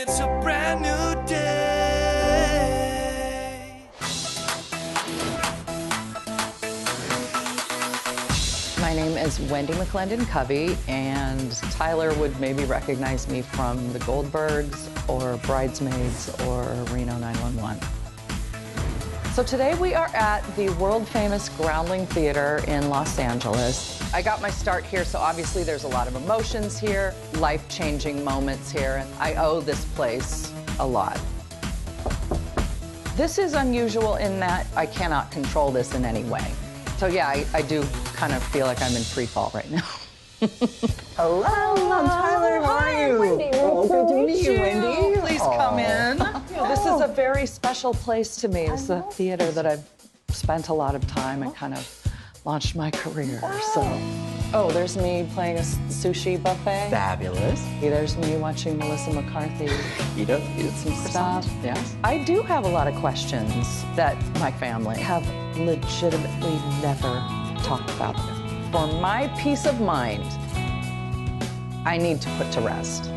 it's a brand new day. My name is Wendy McLendon-Covey, and Tyler would maybe recognize me from The Goldbergs or Bridesmaids or Reno 911. So today we are at the world-famous Groundling Theater in Los Angeles. I got my start here, so obviously there's a lot of emotions here, life-changing moments here, and I owe this place a lot. This is unusual in that I cannot control this in any way. So yeah, I do kind of feel like I'm in free fall right now. Hello, I'm Tyler. How are you? Wendy. Oh, good to meet you, Wendy. Please come in. This is a very special place to me. It's a theater that I've spent a lot of time and kind of launched my career. So, oh, there's me playing a sushi buffet. Fabulous. There's me watching Melissa McCarthy Eat some stuff. Yes. I do have a lot of questions that my family have legitimately never talked about. For my peace of mind, I need to put to rest.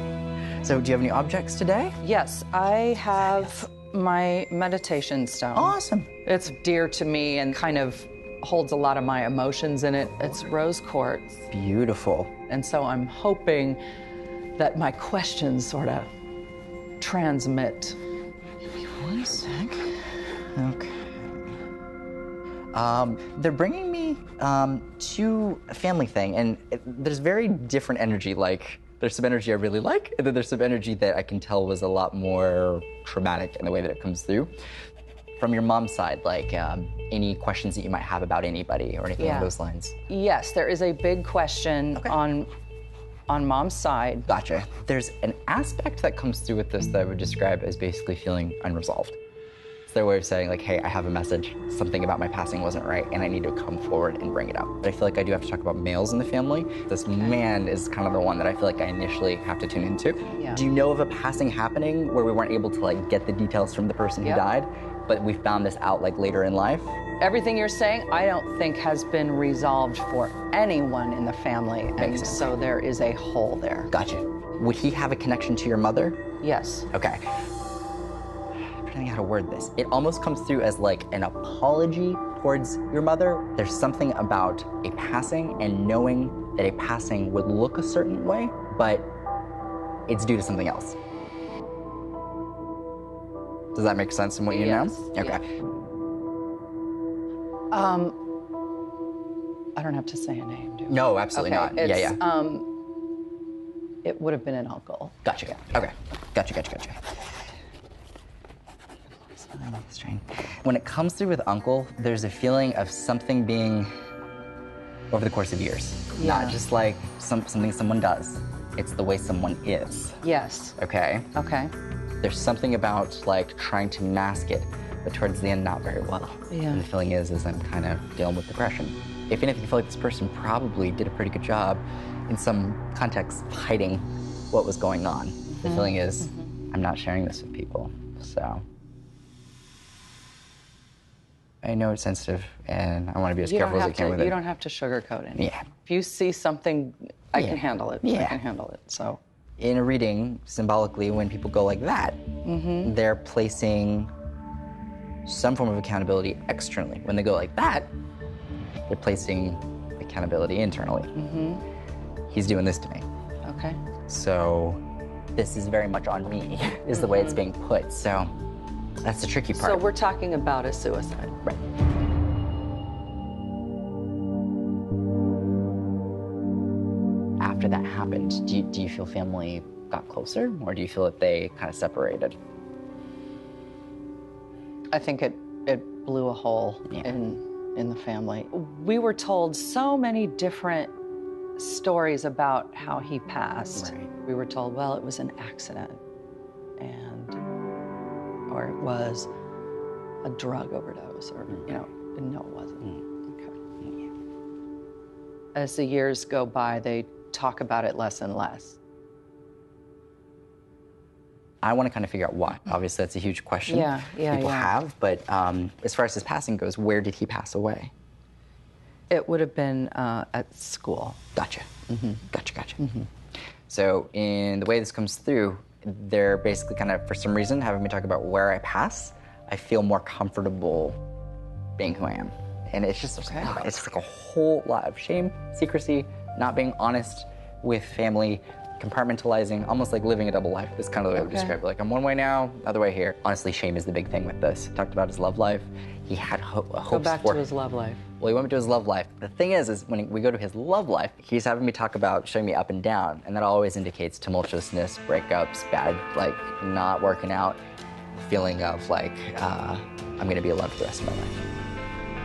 So, do you have any objects today? Yes, I have my meditation stone. Awesome. It's dear to me and kind of holds a lot of my emotions in it. It's rose quartz. Beautiful. And so I'm hoping that my questions sort of transmit. Give me one sec. Okay. They're bringing me to a family thing, and there's very different energy. Like, there's some energy I really like, and then there's some energy that I can tell was a lot more traumatic in the way that it comes through. From your mom's side, like any questions that you might have about anybody or anything along those lines? Yes, there is a big question on mom's side. Gotcha. There's an aspect that comes through with this that I would describe as basically feeling unresolved. It's their way of saying, like, hey, I have a message, something about my passing wasn't right, and I need to come forward and bring it up. But I feel like I do have to talk about males in the family. This man is kind of the one that I feel like I initially have to tune into. Yeah. Do you know of a passing happening where we weren't able to, like, get the details from the person who died, but we found this out, like, later in life? Everything you're saying, I don't think has been resolved for anyone in the family. And so there is a hole there. Gotcha. Would he have a connection to your mother? Yes. Okay. I'm trying to think how to word this. It almost comes through as like an apology towards your mother. There's something about a passing and knowing that a passing would look a certain way, but it's due to something else. Does that make sense in what you know? Okay. I don't have to say a name, do I? No, absolutely not. Yeah. It would have been an uncle. Gotcha. Yeah. Okay. Gotcha. When it comes through with uncle, there's a feeling of something being over the course of years. Yeah. Not just like something someone does. It's the way someone is. Yes. Okay? Okay. There's something about like trying to mask it, but towards the end, not very well. Yeah. And the feeling is I'm kind of dealing with depression. If anything, I feel like this person probably did a pretty good job in some context of hiding what was going on. The feeling is, I'm not sharing this with people, so. I know it's sensitive, and I want to be as careful as I can with it. You don't have to sugarcoat it. Yeah. If you see something, I can handle it. Yeah. I can handle it, so. In a reading, symbolically, when people go like that, they're placing some form of accountability externally. When they go like that, they're placing accountability internally. He's doing this to me. Okay. So this is very much on me, is the way it's being put. So that's the tricky part. So we're talking about a suicide. Right. After that happened, do you feel family got closer, or do you feel that they kind of separated? I think it blew a hole in the family. We were told so many different stories about how he passed. Right. We were told, well, it was an accident, or it was a drug overdose, or no, it wasn't. Okay. Yeah. As the years go by, they talk about it less and less. I want to kind of figure out why. Obviously, that's a huge question people have. But as far as his passing goes, where did he pass away? It would have been at school. Gotcha. Gotcha. So in the way this comes through, they're basically kind of, for some reason, having me talk about where I pass, I feel more comfortable being who I am. And it's just, it's like a whole lot of shame, secrecy, not being honest with family, compartmentalizing, almost like living a double life. That's kind of the way I would describe it. Like, I'm one way now, other way here. Honestly, shame is the big thing with this. Talked about his love life. He had hopes Go back to his love life. Well, he went to his love life. The thing is when we go to his love life, he's having me talk about showing me up and down, and that always indicates tumultuousness, breakups, bad, like, not working out, feeling of like, I'm gonna be alone for the rest of my life.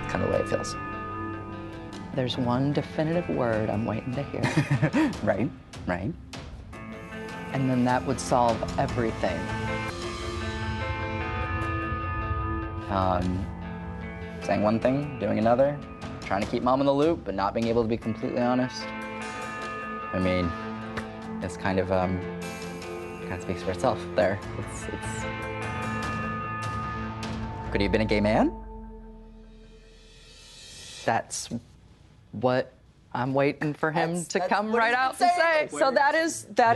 It's kind of the way it feels. There's one definitive word I'm waiting to hear. Right. And then that would solve everything. Saying one thing, doing another, trying to keep mom in the loop, but not being able to be completely honest. I mean, it's kind of speaks for itself there. It's. Could he have been a gay man? That's what I'm waiting for him to come right out and and say. So that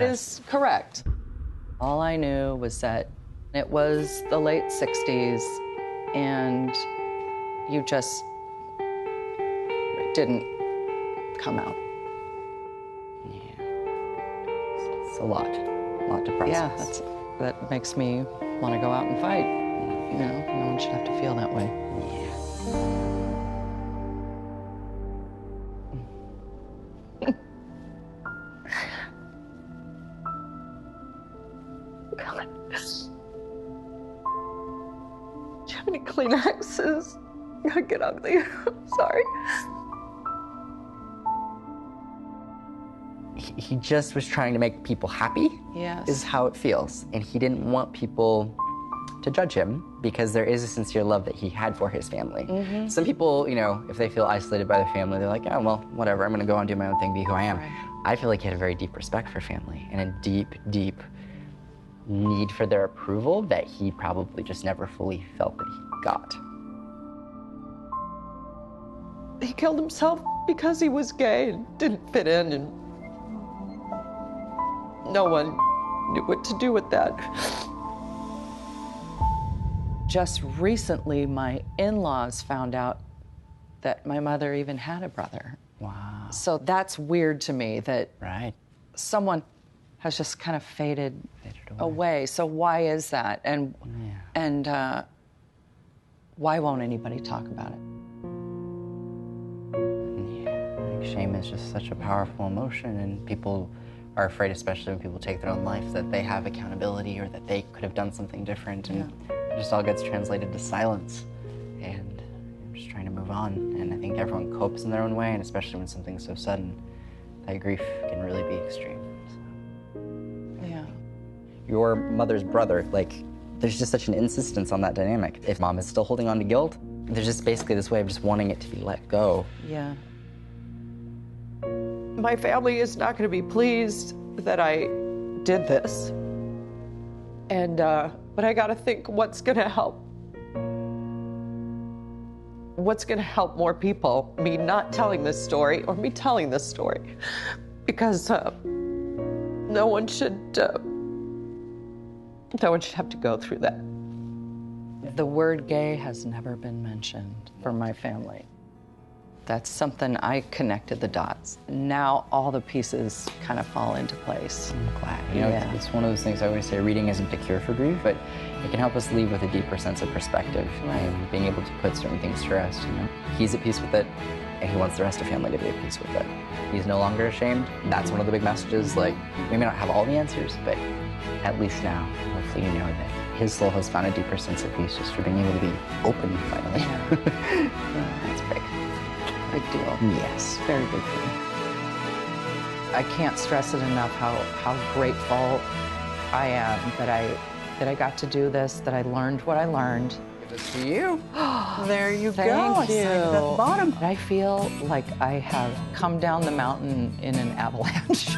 is correct. All I knew was that it was the late 60s, and you just didn't come out. Yeah. It's a lot to process. Yeah, that makes me want to go out and fight. You know, no one should have to feel that way. God. Do you have any Kleenexes? I get ugly. I'm sorry. He just was trying to make people happy. Yes. Is how it feels. And he didn't want people to judge him because there is a sincere love that he had for his family. Mm-hmm. Some people, you know, if they feel isolated by their family, they're like, oh, well, whatever, I'm gonna go on, do my own thing, be who I am. Right. I feel like he had a very deep respect for family and a deep, deep need for their approval that he probably just never fully felt that he got. He killed himself because he was gay and didn't fit in, and no one knew what to do with that. Just recently, my in-laws found out that my mother even had a brother. Wow. So that's weird to me that someone has just kind of faded away. So why is that? And why won't anybody talk about it? Shame is just such a powerful emotion, and people are afraid, especially when people take their own life, that they have accountability or that they could have done something different, and it just all gets translated to silence. And I'm just trying to move on, and I think everyone copes in their own way, and especially when something's so sudden, that grief can really be extreme. So. Yeah. Your mother's brother, like, there's just such an insistence on that dynamic. If mom is still holding on to guilt, there's just basically this way of just wanting it to be let go. Yeah. My family is not going to be pleased that I did this. And, but I got to think what's going to help. What's going to help more people, me not telling this story or me telling this story. Because no one should have to go through that. The word gay has never been mentioned for my family. That's something I connected the dots. Now all the pieces kind of fall into place. I'm glad. You know, it's one of those things I always say, reading isn't the cure for grief, but it can help us leave with a deeper sense of perspective and being able to put certain things to rest, you know. He's at peace with it, and he wants the rest of the family to be at peace with it. He's no longer ashamed. That's one of the big messages. Like, we may not have all the answers, but at least now, hopefully you know that his soul has found a deeper sense of peace just for being able to be open finally. That's big. Big deal. Yes. Very big deal. I can't stress it enough how grateful I am that I got to do this, that I learned what I learned. Give this to you. There you go. Thank you. I signed it at the bottom. I feel like I have come down the mountain in an avalanche.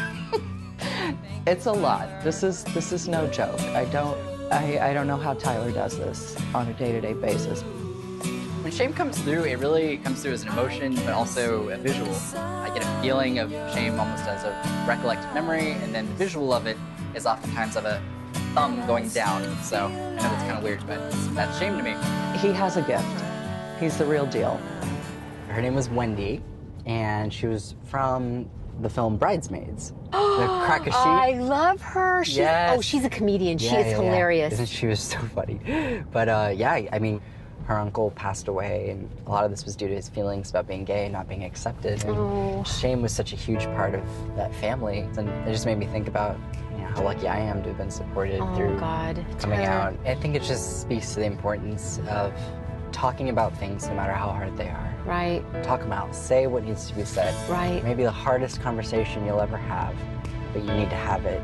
It's a lot. This is no joke. I don't know how Tyler does this on a day-to-day basis. When shame comes through, it really comes through as an emotion, but also a visual. I get a feeling of shame almost as a recollected memory, and then the visual of it is oftentimes of a thumb going down. So I know that's kind of weird, but that's shame to me. He has a gift. He's the real deal. Her name was Wendy, and she was from the film Bridesmaids. The crack a sheet. I love her. Yes. Oh, she's a comedian. She is hilarious. Isn't she? Was so funny. But yeah, I mean, her uncle passed away, and a lot of this was due to his feelings about being gay and not being accepted. And shame was such a huge part of that family. And it just made me think about how lucky I am to have been supported through coming out. I think it just speaks to the importance of talking about things no matter how hard they are. Right. Talk them out. Say what needs to be said. Right. Maybe the hardest conversation you'll ever have, but you need to have it.